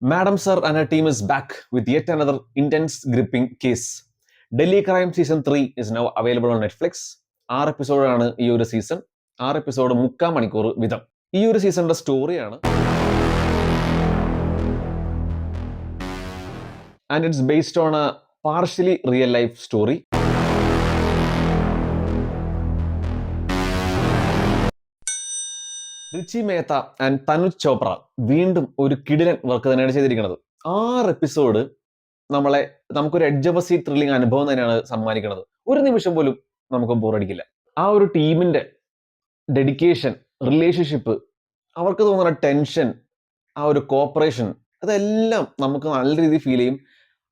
Madam Sir and her team is back with yet another intense, gripping case. Delhi Crime Season 3 is now available on Netflix. 6 എപ്പിസോഡാണ് ഈ ഒരു season. 6 episode 3/4 മണിക്കൂർ വീതം. ഈ ഒരു സീസണിന്റെ സ്റ്റോറിയാണ് and it's based on a partially real life story. Richie Mehta and Tanuj Chopra വീണ്ടും ഒരു കിടിലൻ വർക്ക് തന്നെയാണ് ചെയ്തിരിക്കുന്നത്. 6 എപ്പിസോഡ് നമുക്കൊരു എഡ്ജ് ഓഫ് സീറ്റ് ത്രില്ലിംഗ് അനുഭവം തന്നെയാണ് സമ്മാനിക്കുന്നത്. ഒരു നിമിഷം പോലും നമുക്ക് ബോറടിക്കില്ല. ആ ഒരു ടീമിന്റെ ഡെഡിക്കേഷൻ, റിലേഷൻഷിപ്പ്, അവർക്ക് തോന്നുന്ന ടെൻഷൻ, ആ ഒരു കോപ്പറേഷൻ, അതെല്ലാം നമുക്ക് നല്ല രീതിയിൽ ഫീൽ ചെയ്യും.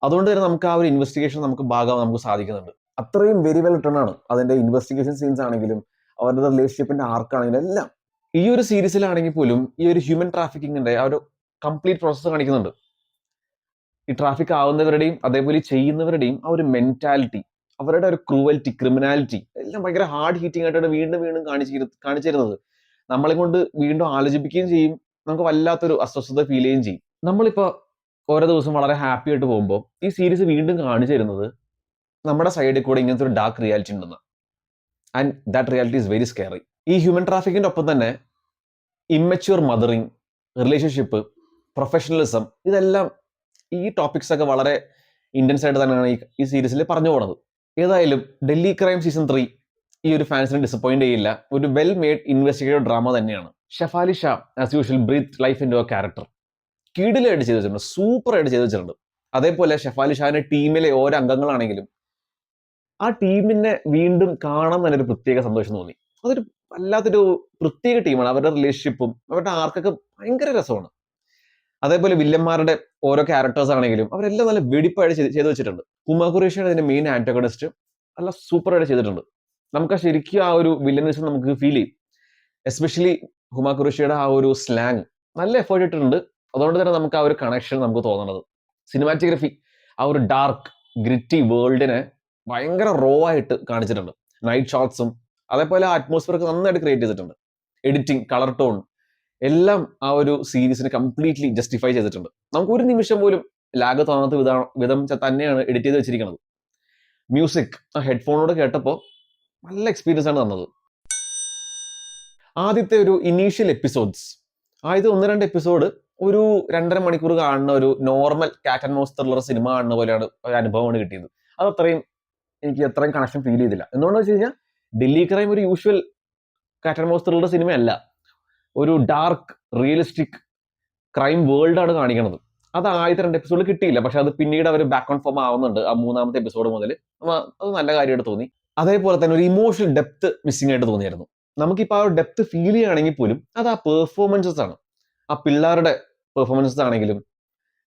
അതുകൊണ്ട് തന്നെ നമുക്ക് ആ ഒരു ഇൻവെസ്റ്റിഗേഷൻ ഭാഗമാവാൻ നമുക്ക് സാധിക്കുന്നുണ്ട്. അത്രയും വെരി വെൽ റിട്ടൺ ആണ് അതിന്റെ ഇൻവെസ്റ്റിഗേഷൻ സീൻസ് ആണെങ്കിലും അവരുടെ റിലേഷൻഷിപ്പിന്റെ ആർക്കാണെങ്കിലും എല്ലാം. ഈ ഒരു സീരീസിലാണെങ്കിൽ പോലും ഈ ഒരു ഹ്യൂമൻ ട്രാഫിക്കിങ്ങിന്റെ ആ ഒരു കംപ്ലീറ്റ് പ്രോസസ്സ് കാണിക്കുന്നുണ്ട്. ഈ ട്രാഫിക് ആവുന്നവരുടെയും അതേപോലെ ചെയ്യുന്നവരുടെയും ആ ഒരു മെന്റാലിറ്റി, അവരുടെ ഒരു ക്രൂവൽറ്റി, ക്രിമിനാലിറ്റി എല്ലാം ഭയങ്കര ഹാർഡ് ഹീറ്റിംഗ് ആയിട്ടാണ് വീണ്ടും വീണ്ടും കാണിച്ചിരുന്നത്. നമ്മളെ കൊണ്ട് വീണ്ടും ആലോചിപ്പിക്കുകയും ചെയ്യും, നമുക്ക് വല്ലാത്തൊരു അസ്വസ്ഥത ഫീൽ ചെയ്യുകയും ചെയ്യും. നമ്മളിപ്പോൾ ഓരോ ദിവസം വളരെ ഹാപ്പി ആയിട്ട് പോകുമ്പോൾ ഈ സീരീസ് വീണ്ടും കാണിച്ചു തരുന്നത് നമ്മുടെ സൈഡിൽ കൂടെ ഇങ്ങനത്തെ ഒരു ഡാർക്ക് റിയാലിറ്റി ഉണ്ടെന്ന്. And that reality is very scary. ഈ ഹ്യൂമൻ ട്രാഫിക്കിന്റെ ഒപ്പം തന്നെ ഇമ്മച്യൂർ മദറിങ്, റിലേഷൻഷിപ്പ്, പ്രൊഫഷണലിസം, ഇതെല്ലാം ഈ ടോപ്പിക്സ് ഒക്കെ വളരെ ഇന്റൻസ് ആയിട്ട് തന്നെയാണ് ഈ സീരീസിൽ പറഞ്ഞു പോകുന്നത്. ഏതായാലും ഡൽഹി ക്രൈം സീസൺ 3 ഈ ഒരു ഫാൻസിനെ ഡിസപ്പോയിന്റ് ചെയ്യില്ല. ഒരു വെൽ മെയ്ഡ് ഇൻവെസ്റ്റിഗേറ്റീവ് ഡ്രാമ തന്നെയാണ്. Shefali Shah as usual breathe life in your character. കിടിലായിട്ട് ചെയ്തു വെച്ചിട്ടുണ്ട്, സൂപ്പർ ആയിട്ട് ചെയ്തു വെച്ചിട്ടുണ്ട്. അതേപോലെ ഷെഫാലി ഷാന്റെ ടീമിലെ ഓരോ അംഗങ്ങളാണെങ്കിലും ആ ടീമിനെ വീണ്ടും കാണാൻ തന്നെ ഒരു പ്രത്യേക സന്തോഷം തോന്നി. അതൊരു വല്ലാത്തൊരു പ്രത്യേക ടീമാണ്. അവരുടെ റിലേഷൻഷിപ്പും അവരുടെ ആർക്കൊക്കെ ഭയങ്കര രസമാണ്. അതേപോലെ വില്ലന്മാരുടെ ഓരോ ക്യാരക്ടേഴ്സ് ആണെങ്കിലും അവരെല്ലാം നല്ല വെടിപ്പായിട്ട് ചെയ്തു വെച്ചിട്ടുണ്ട്. ഹുമ ഖുറേഷിയാണ് ഇതിന്റെ മെയിൻ ആന്റഗണിസ്റ്റ്. നല്ല സൂപ്പറായിട്ട് ചെയ്തിട്ടുണ്ട്. നമുക്ക് ശരിക്കും ആ ഒരു വില്ലനിസം നമുക്ക് ഫീൽ ചെയ്യും. എസ്പെഷ്യലി ഹുമ ഖുറേഷിയുടെ ആ ഒരു സ്ലാങ് നല്ല എഫേർട്ട് ഇട്ടിട്ടുണ്ട്. അതുകൊണ്ട് തന്നെ നമുക്ക് ആ ഒരു കണക്ഷൻ നമുക്ക് തോന്നുന്നത്. സിനിമാറ്റോഗ്രഫി, ആ ഒരു ഡാർക്ക് ഗ്രിറ്റി വേൾഡിനെ ഭയങ്കര റോ ആയിട്ട് കാണിച്ചിട്ടുണ്ട്. നൈറ്റ് ഷോട്ട്സും അതേപോലെ അറ്റ്മോസ്ഫിയർ ഒക്കെ നന്നായിട്ട് ക്രിയേറ്റ് ചെയ്തിട്ടുണ്ട്. എഡിറ്റിംഗ്, കളർ ടോൺ എല്ലാം ആ ഒരു സീരീസിനെ കംപ്ലീറ്റ്ലി ജസ്റ്റിഫൈ ചെയ്തിട്ടുണ്ട്. നമുക്ക് ഒരു നിമിഷം പോലും ലാഗ് തോന്നാത്ത വിധം തന്നെയാണ് എഡിറ്റ് ചെയ്ത് വെച്ചിരിക്കുന്നത്. മ്യൂസിക് ആ ഹെഡ്ഫോണോട് കേട്ടപ്പോൾ നല്ല എക്സ്പീരിയൻസ് ആണ് തന്നത്. ആദ്യത്തെ ഒരു ഇനീഷ്യൽ എപ്പിസോഡ്സ്, ആദ്യത്തെ 1-2 എപ്പിസോഡ് ഒരു 2.5 മണിക്കൂർ കാണുന്ന ഒരു നോർമൽ കാറ്റ് ആൻഡ് മൗസ് ത്രില്ലർ സിനിമ കാണുന്ന പോലെയാണ് ഒരു അനുഭവമാണ് കിട്ടിയത്. എനിക്ക് അത്രയും കണക്ഷൻ ഫീൽ ചെയ്തില്ല. എന്തുകൊണ്ടെന്ന് വെച്ച് കഴിഞ്ഞാൽ ഡൽഹി ക്രൈം ഒരു യൂഷ്വൽ കാറ്റ് ആൻഡ് മൗസ് ത്രില്ലർ സിനിമയല്ല. ഒരു ഡാർക്ക് റിയലിസ്റ്റിക് ക്രൈം വേൾഡ് ആണ് കാണിക്കുന്നത്. അത് ആദ്യത്തെ 2 എപ്പിസോഡിൽ കിട്ടിയില്ല. പക്ഷെ അത് പിന്നീട് അവർ ബാക്ക് ഓൺ ഫോം ആവുന്നുണ്ട്. ആ 3-ാമത്തെ എപ്പിസോഡ് മുതൽ അത് നല്ല കാര്യമായിട്ട് തോന്നി. അതേപോലെ തന്നെ ഒരു ഇമോഷണൽ ഡെപ്ത് മിസ്സിംഗ് ആയിട്ട് തോന്നിയായിരുന്നു. നമുക്കിപ്പോൾ ആ ഒരു ഡെപ്ത് ഫീൽ ചെയ്യുകയാണെങ്കിൽ പോലും അത് ആ പെർഫോമൻസസ് ആണ്. ആ പിള്ളേരുടെ പെർഫോമൻസസ് ആണെങ്കിലും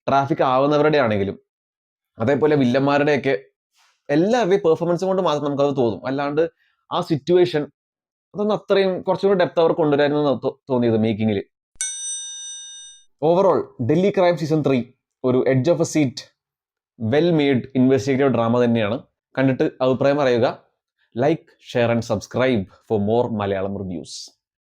ട്രാഫിക് ആവുന്നവരുടെ ആണെങ്കിലും അതേപോലെ വില്ലന്മാരുടെയൊക്കെ എല്ലാവരുടെയും പെർഫോമൻസ് കൊണ്ട് മാത്രം നമുക്കത് തോന്നും. അല്ലാണ്ട് ആ സിറ്റുവേഷൻ അതൊന്നും അത്രയും കുറച്ചും കൂടി ഡെപ്ത് അവർ കൊണ്ടുവരായിരുന്നു തോന്നിയത് മേക്കിങ്ങിൽ. ഓവറോൾ ഡൽഹി ക്രൈം സീസൺ 3 ഒരു edge of A seat well made investigative drama തന്നെയാണ്. കണ്ടിട്ട് അഭിപ്രായം അറിയുക. Like, share and subscribe for more Malayalam reviews.